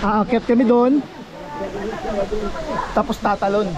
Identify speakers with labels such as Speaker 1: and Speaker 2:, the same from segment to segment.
Speaker 1: Aakyat kami doon. Tapos tatalon.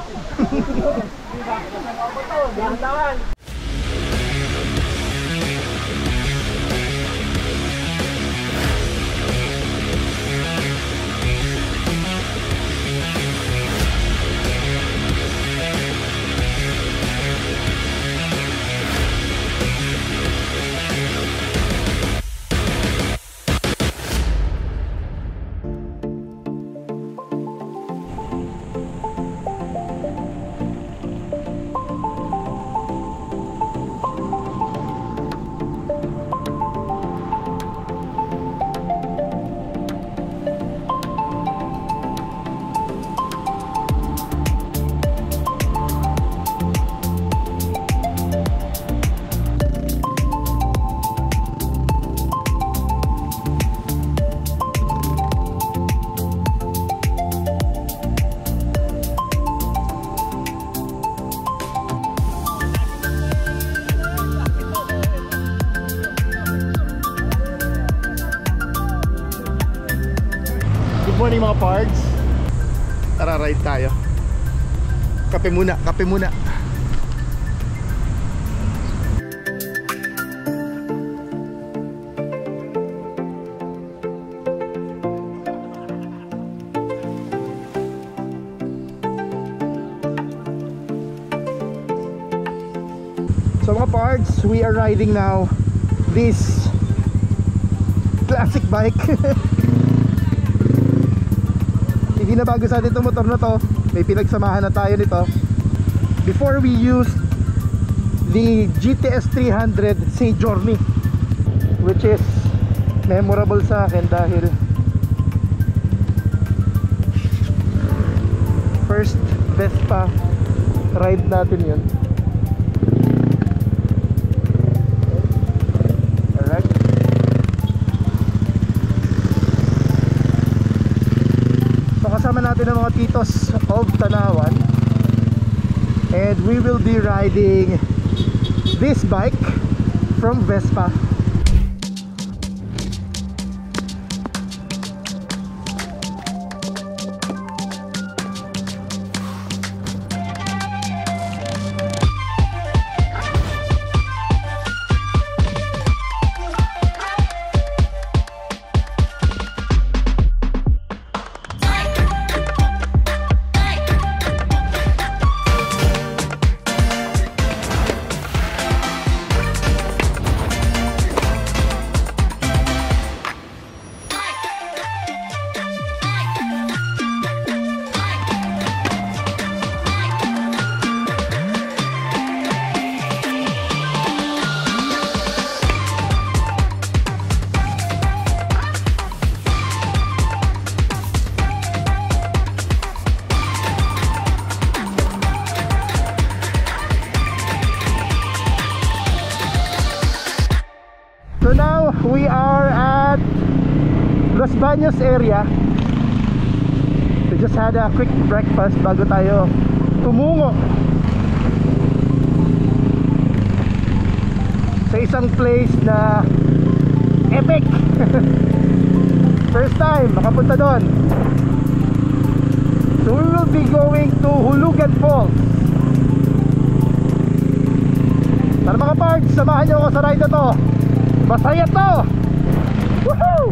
Speaker 1: Good morning mga pards. Tara, ride tayo. Kape muna, kape muna. So mga pards, we are riding now this classic bike. Hindi na bago sa atin itong motor na to. May pinagsamahan na tayo nito. Before we used the GTS 300 Say Journey, which is memorable sa akin dahil first Vespa ride natin yun. Kasama natin ang mga titos of Tanawan, and we will be riding this bike from Vespa. So now we are at Los Baños area. We just had a quick breakfast bago tayo tumungo sa isang place na epic. First time makapunta doon. So we will be going to Hulugan Falls. Tara mga pards, samahan nyo ako sa ride na to. Masaya to! Woohoo!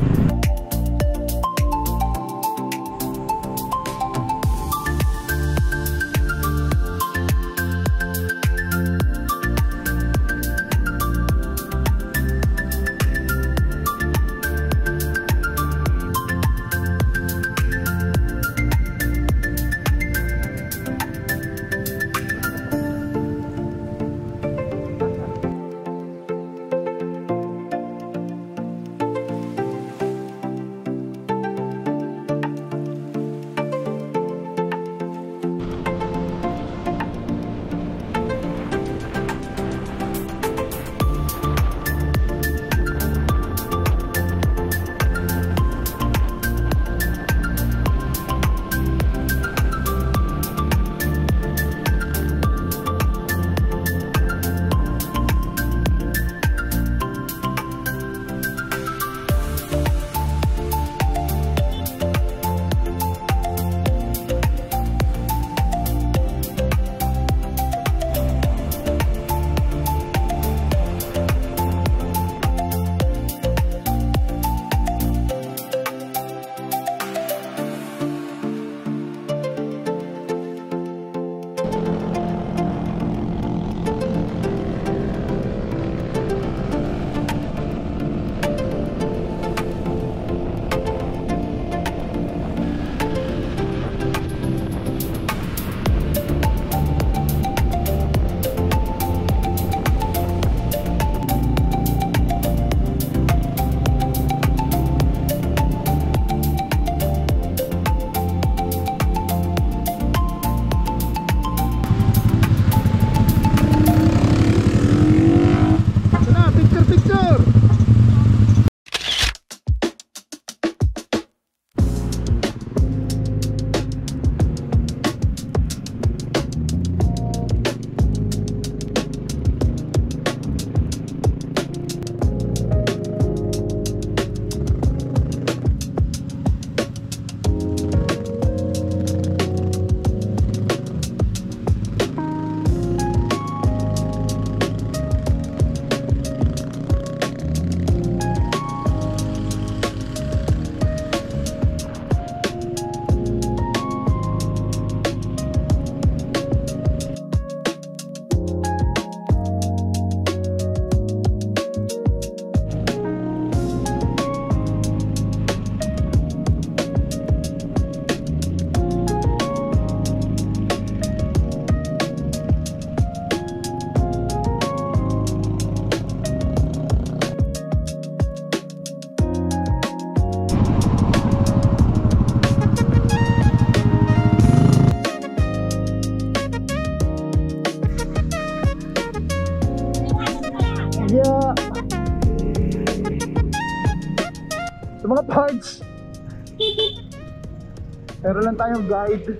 Speaker 1: Meron lang tayong guide.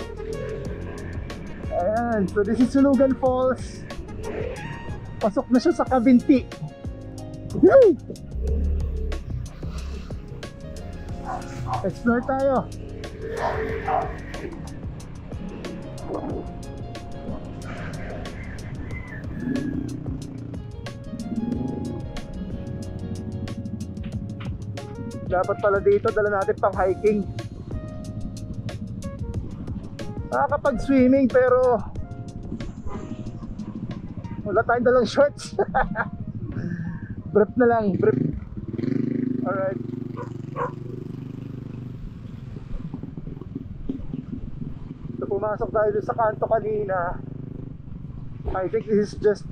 Speaker 1: Ayan, so this is Sulugan Falls. Pasok na siya sa Cavinti. Woo! Explore tayo. Dapat pala dito dala natin pang hiking. Nakakapag-swimming pero wala tayong dalang shorts. Brief na lang, brief. Alright. So pumasok tayo dun sa kanto kanina. I think this is just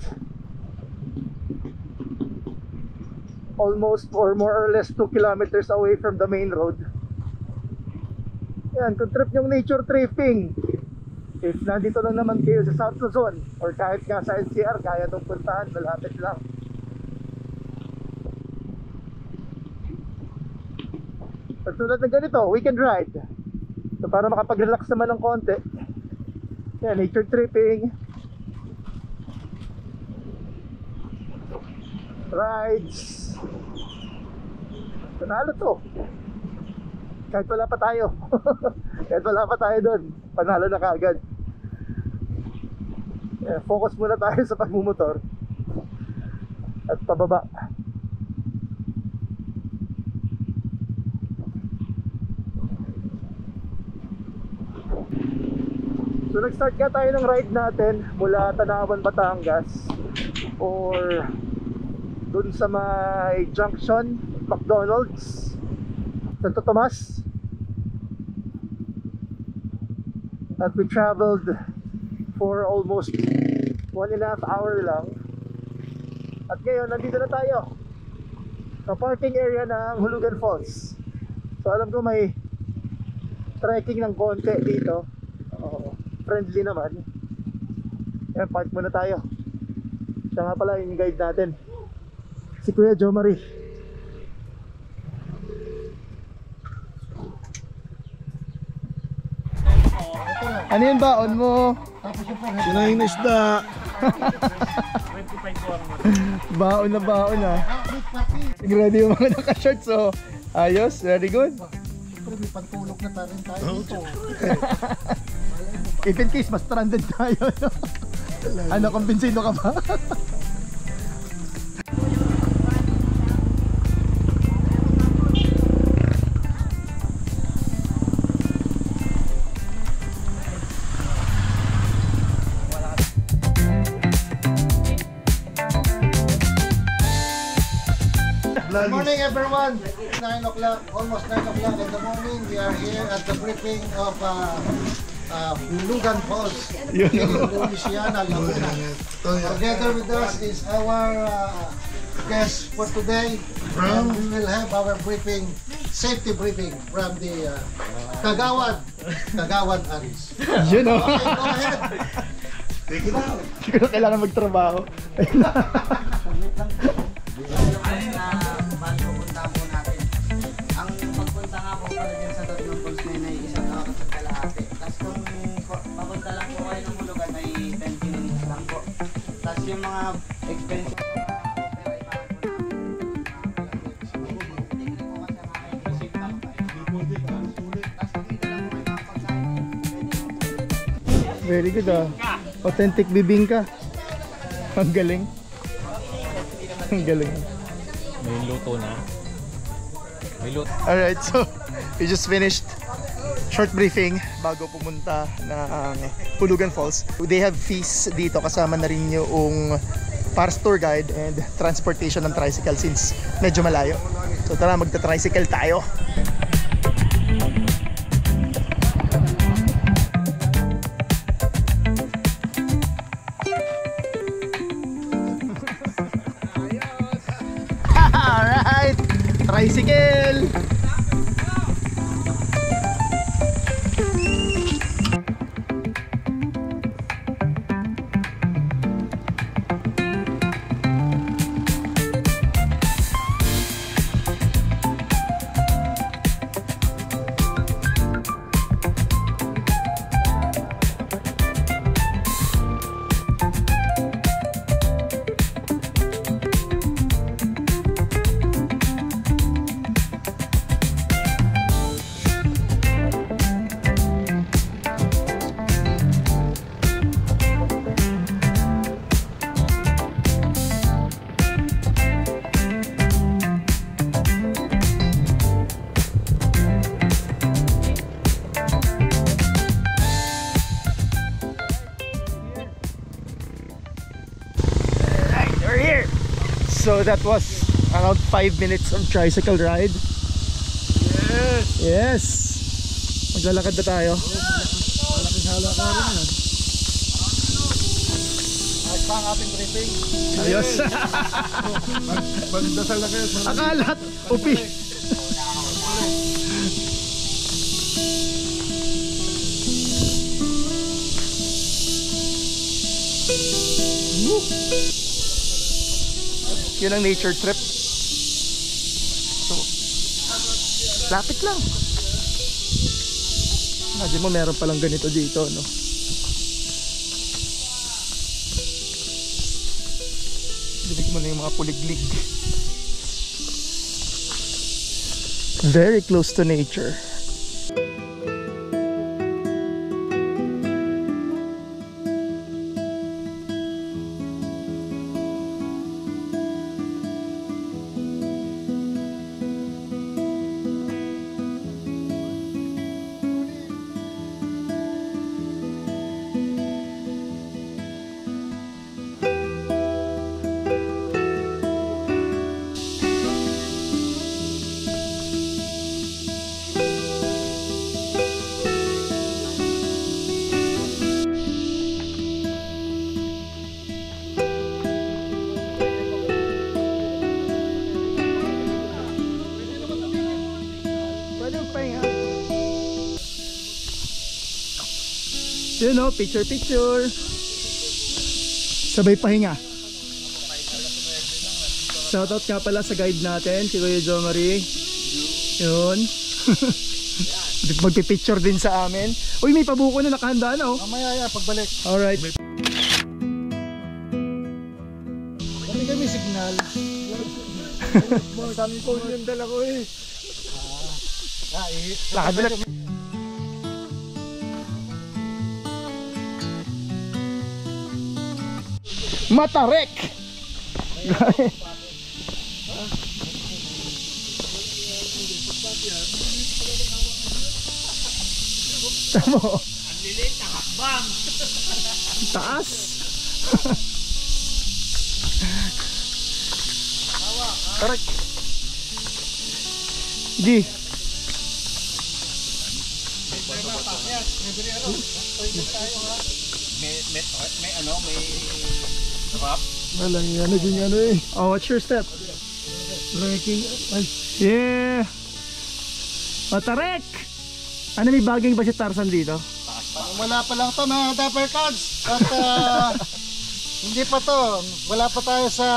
Speaker 1: almost or more or less 2 kilometers away from the main road. Yan, kung trip yung nature tripping, if nandito lang naman kayo sa South Luzon or kahit nga sa NCR, kaya itong puntahan, malapit lang. At tulad ng ganito, weekend ride. So para makapag-relax naman ng konti, yan, nature tripping, rides. Panalo to. Kahit wala pa tayo. Kahit wala pa tayo doon, panalo na kaagad. Yeah, focus muna tayo sa pagmumotor at pababa. So nag-start nga tayo ng ride natin mula Tanawan, Batangas, or dun sa may junction McDonald's, Santo Tomas. At we traveled for almost 1.5 hour lang. At ngayon, nandito na tayo sa parking area ng Hulugan Falls. So alam ko may trekking ng konti dito. Friendly naman. Ayan, park muna tayo. Siya nga pala yung guide natin, si Kuya Jo Marie. Ano yun baon mo?
Speaker 2: Sinayin na isda.
Speaker 1: Baon na baon ah. Ready yung mga naka-shorts, so ayos, very good.
Speaker 2: Siyempre may pantulog na tayo dito.
Speaker 1: If in case mas stranded tayo, no? Ano, kumbinsido ka ba?
Speaker 2: Good morning everyone. It's 9 o'clock, almost 9 o'clock in the morning. We are here at the briefing of Hulugan Falls in Louisiana, Laguna. Together with us is our guest for today. And we will have our briefing, safety briefing from the Kagawad Aris.
Speaker 1: You know.
Speaker 2: Okay, go ahead. Take it out.
Speaker 1: Hindi ko na kailangan magtrabaho.
Speaker 3: Pupunta po natin. Ang pagpunta nga po pala dyan sa Tatlong Falls na yun ay isang oras at kalahati. Tapos kung papunta lang po kayo ng Hulugan ay 20 minutes lang po. Tapos yung mga expenses
Speaker 1: Very good ah. Authentic bibingka. Ang galing. Ang galing.
Speaker 4: May luto na. May luto.
Speaker 1: Alright, so we just finished short briefing bago pumunta ng Hulugan Falls. They have fees dito, kasama na rin yung Pars tour guide and transportation ng tricycle since medyo malayo. So tara, magta-tricycle tayo. Alright, tricycle! So that was around 5 minutes of tricycle ride. Yes. Maglalakad na tayo.
Speaker 2: Malaking halaka rin yan. Ayos pa ang ating briefing.
Speaker 1: Ayos.
Speaker 2: Magdasal na kayo.
Speaker 1: Akalat, upi. Yun ang nature trip. So, lapit lang. Imagine mo meron palang ganito dito, no? Dinig mo na yung mga puliglig. Very close to nature. Yun o, picture. Sabay pahinga. Shoutout nga pala sa guide natin, si Kuya Jo Marie. Yun. Magpipicture din sa amin. Uy, may pabuko na nakahanda na oh.
Speaker 2: Mamaya pagbalik.
Speaker 1: Alright.
Speaker 2: Kami kami signal. Cellphone yung dala ko eh.
Speaker 1: Lakad na. Matarek! Tamo. Ang lilit na hakbang. Taas. Tarek. Di.
Speaker 2: Walang yan din ano eh.
Speaker 1: Oh, what's your step?
Speaker 2: Trekking. Ay.
Speaker 1: Yeah. Matarek! Ano, may bagay ba si Tarzan dito?
Speaker 2: Wala pa lang to mga Dapper Cards. At hindi pa to. Wala pa tayo sa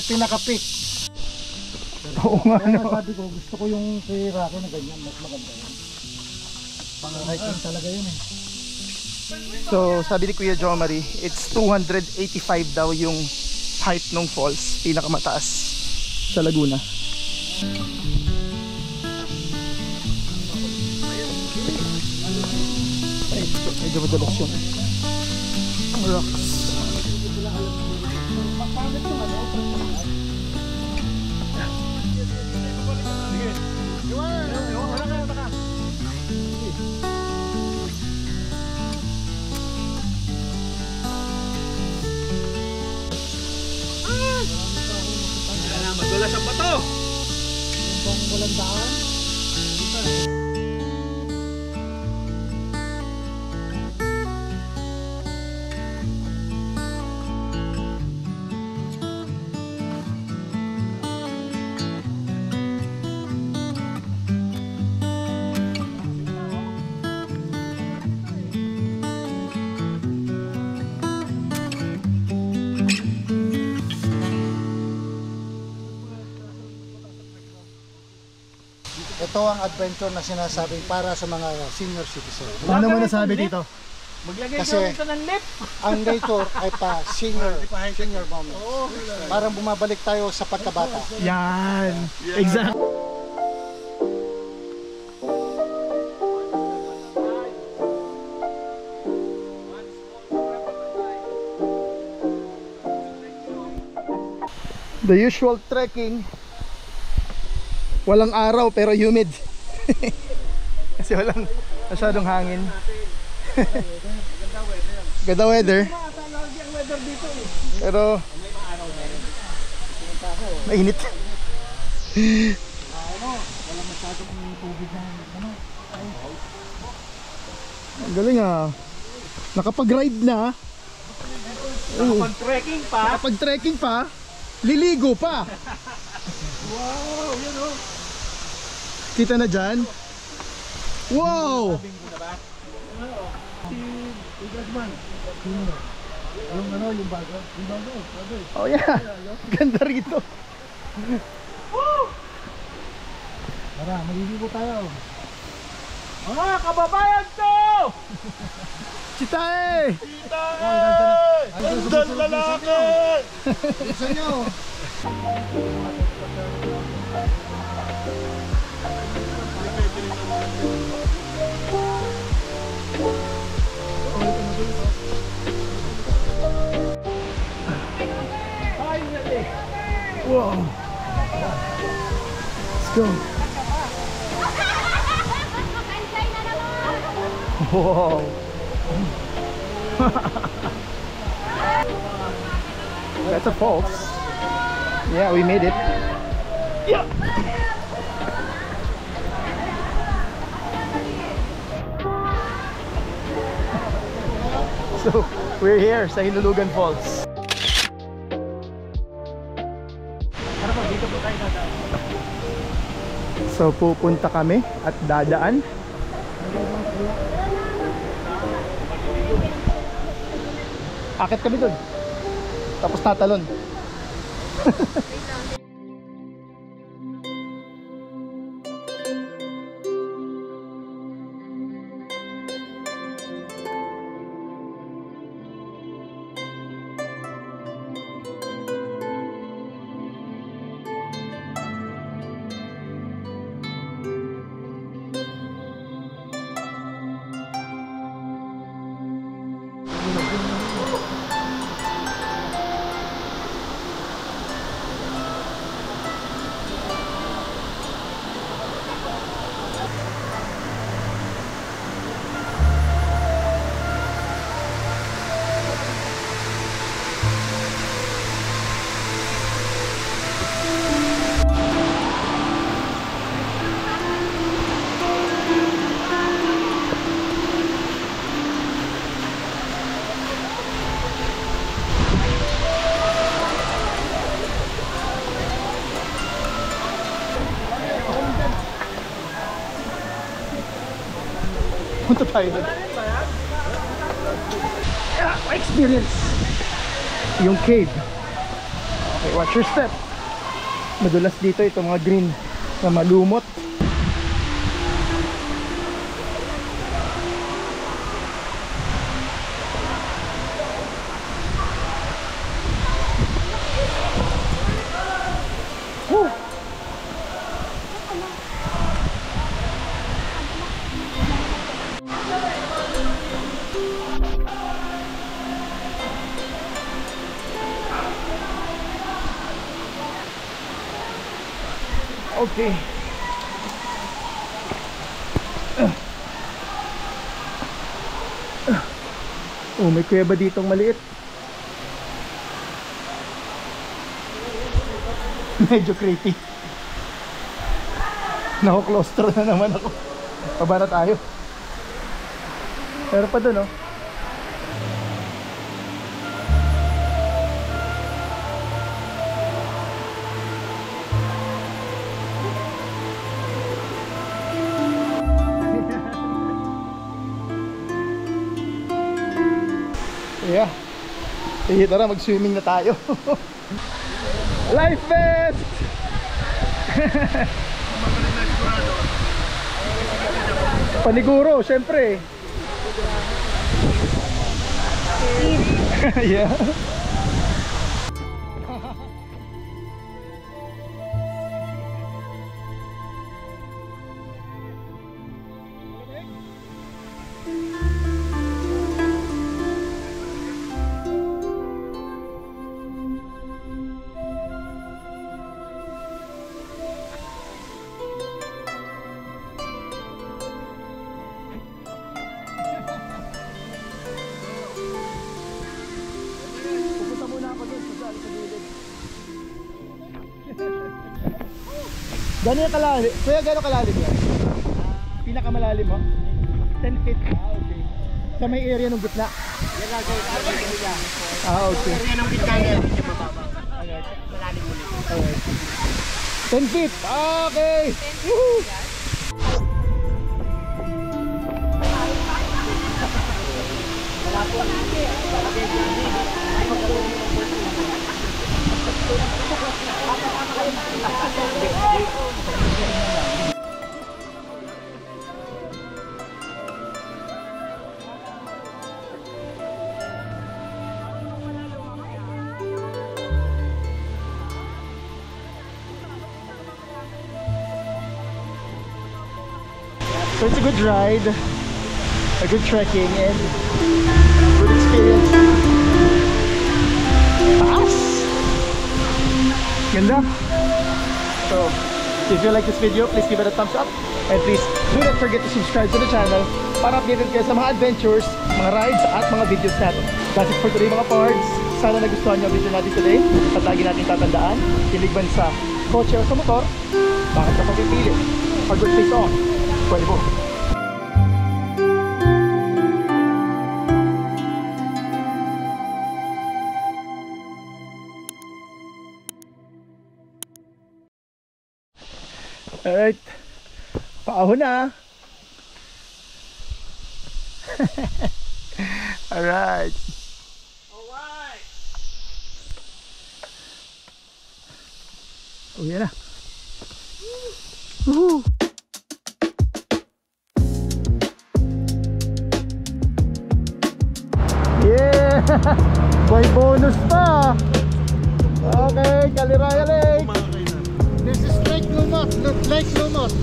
Speaker 2: pinaka-peak.
Speaker 1: Oo nga,
Speaker 2: Kaya
Speaker 1: no.
Speaker 2: sabi ko, gusto ko yung kay Rocky na ganyan. Mas maganda yun. Pang-hiking talaga yun eh.
Speaker 1: So, sabi ni Kuya Jo Marie, it's 285 daw yung height ng falls, pinakamataas sa Laguna. Ay, medyo madalas yung rocks.
Speaker 4: Madulas ang bato.
Speaker 2: Walang daan. Ito ang adventure na sinasabing para sa mga senior citizen.
Speaker 1: Ano naman nasabi dito?
Speaker 4: Maglagay
Speaker 2: Kasi
Speaker 4: ka ng lip.
Speaker 2: ang nature ay pa senior moment. Parang bumabalik tayo sa pagkabata.
Speaker 1: Yan. Exact. The usual trekking, walang araw pero humid. Kasi walang masyadong hangin. Ganda weather. Pero Mainit.
Speaker 2: Wala masyadong tubig na ano.
Speaker 1: Ang galing ah. Nakapag-ride na.
Speaker 4: Nakapag-trekking pa.
Speaker 1: Nakapag-trekking pa. Liligo pa.
Speaker 2: Wow, yun oh.
Speaker 1: Kita na dyan. Wow!
Speaker 2: Yung ano, yung bago. Yung bago.
Speaker 1: Oh yeah. Ganda rito.
Speaker 2: Tara, maliligo tayo.
Speaker 4: Mga kababayan ko!
Speaker 1: Chitae!
Speaker 2: Gandang lalaki! Bilisan nyo!
Speaker 1: Wow! Let's go! Wow! That's a falls. Yeah, we made it. Yeah. So, we're here sa Hinulugan Falls. So, pupunta kami at dadaan. Akit kami dun. Tapos tatalon. Punta tayo doon. Yeah, experience yung cave. Okay, watch your step. Madulas dito itong mga green na malumot. Woo! Okay. Oh, may kuweba ditong maliit. Medyo creepy. Nako-claustro na naman ako. Paba na tayo. Pero pa doon, oh. Yeah. Sige, tara, mag-swimming na tayo. Life vest! Paniguro, syempre. Yeah. Gano'n yung kalalim? Kuya, gano'n kalalim yan? Pinakamalalim mo? 10 feet. Okay. Sa may area ng gitna?
Speaker 4: Yan lang guys,
Speaker 1: Okay.
Speaker 4: area ng gitna niya, hindi mababa. Malalim ulit.
Speaker 1: Alright. 10 feet. Okay. Woohoo! So it's a good ride, a good trekking, and good experience. Taas! Ganda! So, if you like this video, please give it a thumbs up. And please do not forget to subscribe to the channel para updated kayo sa mga adventures, mga rides, at mga videos natin. That's it for today mga pards. Sana nagustuhan niyo ang video natin today. At lagi natin tatandaan, iligban sa kotse o sa motor, bakit ka papipili? For good face off. Pwede po. Alright. Paahon na. Alright.
Speaker 4: Alright!
Speaker 1: Oh, yan na. Woohoo! Yeah! May bonus pa! Okay, Kaliraya Lake!
Speaker 2: This is Lake Lumot. Lake Lumot.